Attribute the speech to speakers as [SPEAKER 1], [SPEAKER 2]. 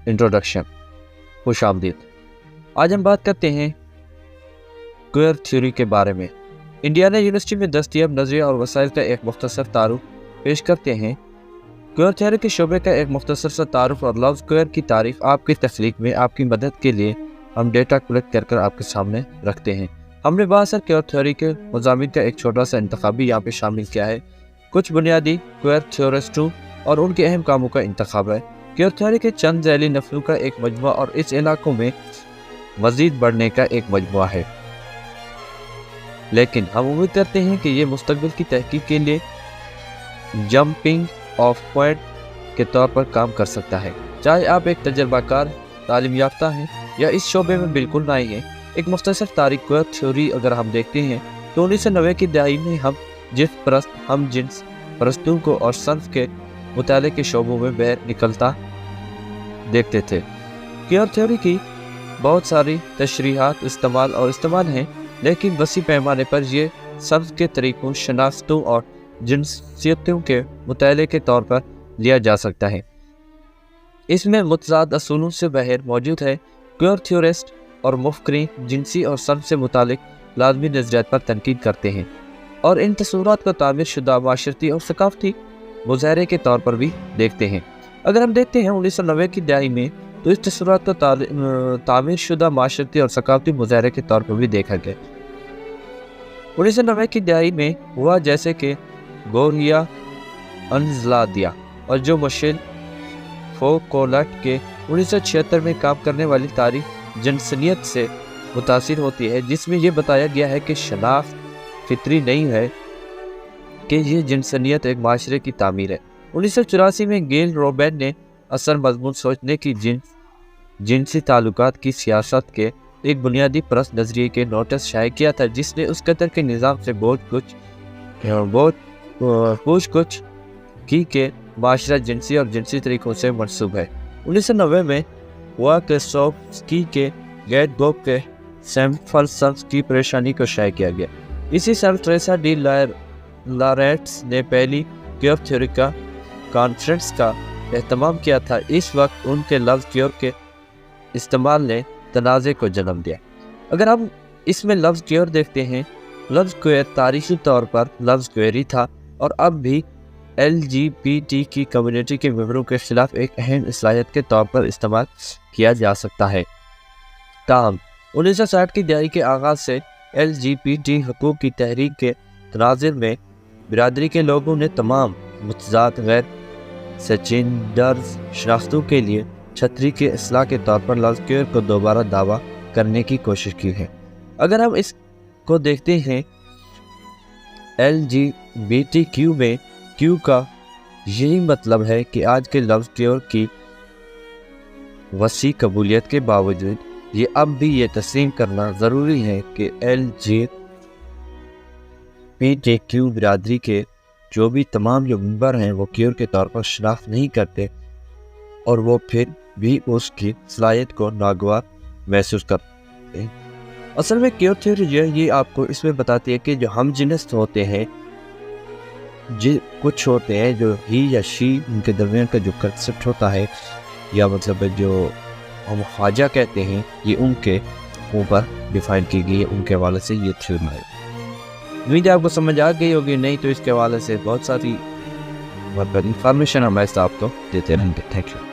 [SPEAKER 1] Introduction. खुश आमदीद। आज हम बात करते हैं क्वेयर थ्योरी के बारे में। इंडियाना यूनिवर्सिटी में दस्तयाब नज़रिए और वसाइल का एक मुख्तसर तारुफ पेश करते हैं। क्वेयर थ्योरी के शोबे का एक मुख्तसर सा तारुफ और लफ्ज़ क्वेयर की तारीफ आपकी तख्लीक में आपकी मदद के लिए हम डेटा कलेक्ट कर आपके सामने रखते हैं। हमने बासर क्वेयर थ्योरी के मज़ामीन का एक छोटा सा इंतखाबी यहाँ पे शामिल किया है। कुछ बुनियादी क्वेयर थ्योरिस्टों और उनके अहम कामों का इंतखाब है। क्वेयर थ्योरी के चंद ज़ैली नफलों का एक मजमुआ और इस इलाकों में मज़ीद बढ़ने का एक मजमुआ है, लेकिन हम उम्मीद करते हैं कि ये मुस्तकबिल की तहकीक के लिए जंपिंग ऑफ पॉइंट के तौर पर काम कर सकता है। चाहे आप एक तजर्बाकार तालीम याफ्ता हैं या इस शोबे में बिल्कुल नए हैं। एक मुख्तसर तारीख क्वेयर थ्योरी अगर हम देखते हैं तो 1990 की दहाई में हम जिन्स परस्तों को और सन्फ के मुताले के शोबों में बाहर निकलता देखते थे। क्वेयर थ्योरी की बहुत सारी तशरीहात इस्तेमाल हैं, लेकिन वसी पैमाने पर ये सन्फ के तरीकों, शनाख्तों और जिनसियतों के मुताले के तौर पर लिया जा सकता है। इसमें मुतज़ाद असूलों से बाहर मौजूद है। क्वेयर थ्योरिस्ट और मुफ़क्रीन जिनसी और सन्फ से मुतालिक लाजमी नज़रियात पर तनकीद करते हैं और इन तस्वुरात को तामीर शुदा माशरती और सकाफती मुज़ाहरे के तौर पर भी देखते हैं। अगर हम देखते हैं 1990 की दहाई में तो इस तस्वुरात को तामीर शुदा माशरती और सकाफती मुज़ाहरे के तौर पर भी देखा गया। 1990 की दहाई में हुआ जैसे कि गोरिया अनजलादिया और जो मुशिल फोकोलट के 1976 में काम करने वाली तारीख जिनसनियत से मुतासिर होती है, जिसमें यह बताया गया है कि शनाख्त फितरी नहीं है कि यह जिनसनियत एक माशरे की तामीर है। 1984 में गेल रोबेन ने असर मजमून सोचने की जिनसी ताल्लुकात की सियासत के एक बुनियादी परस्त नज़रिए के नोटिस शाये किया था, जिसने उस कतर के निज़ाम से बहुत कुछ की के माशरा जिनसी और जिनसी तरीक़ों से मनसूब है। 1990 में हुआ कि सोफ्स्की के गेट गोप के सैम्पल सन्स की परेशानी को शाये किया गया। इसी साल ट्रेसा डी लॉरेंट्स ने पहली क्वेयर थ्योरी का कॉन्फ्रेंस का एहतमाम किया था। इस वक्त उनके लफ्ज़ क्वेयर के इस्तेमाल ने तनाज़े को जन्म दिया। अगर हम इसमें लफ्ज़ क्वेयर देखते हैं, लफ्ज़ क्वेयर तारीख़ी तौर पर लफ्ज़ क्वेरी था और अब भी LGBT की कम्युनिटी के मेंबरों के ख़िलाफ़ एक अहम इस्लाहियत के तौर पर इस्तेमाल किया जा सकता है। ताहम 1960 की दहाई के आगाज़ से LGBT हकूक़ की तहरीक के तनाज़ुर में बिरादरी के लोगों ने तमाम मुतज़ाद गैर सेजेंडर्स शनाख्तों के लिए छतरी के इस्लाह के तौर पर लफ्ज़ क्वेयर को दोबारा दावा करने की कोशिश की है। अगर हम इसको देखते हैं, LGBTQ में क्यू का यही मतलब है कि आज के लफ्ज़ क्वेयर की वसी कबूलियत के बावजूद ये अब भी ये तस्लीम करना ज़रूरी है कि LGBTQ बिरादरी के जो भी तमाम जो मेंबर हैं वो क्वेयर के तौर पर शनाख्त नहीं करते और वो फिर भी उसकी सलाहियत को नागवार महसूस करते हैं। असल में क्वेयर थ्योरी जो है ये आपको इसमें बताती है कि जो हम जिनस होते हैं, कुछ होते हैं जो ही या शी, उनके दरमियान का जो कंसेप्ट होता है या मतलब जो हम ख्वाजा कहते हैं, ये उनके ऊपर डिफाइन की गई है। उनके हवाले से ये थ्योरी है। उम्मीद है आपको समझ आ गई होगी, नहीं तो इसके हवाले से बहुत सारी मतलब इंफॉर्मेशन हम ऐसा आपको देते रहेंगे। Thank you.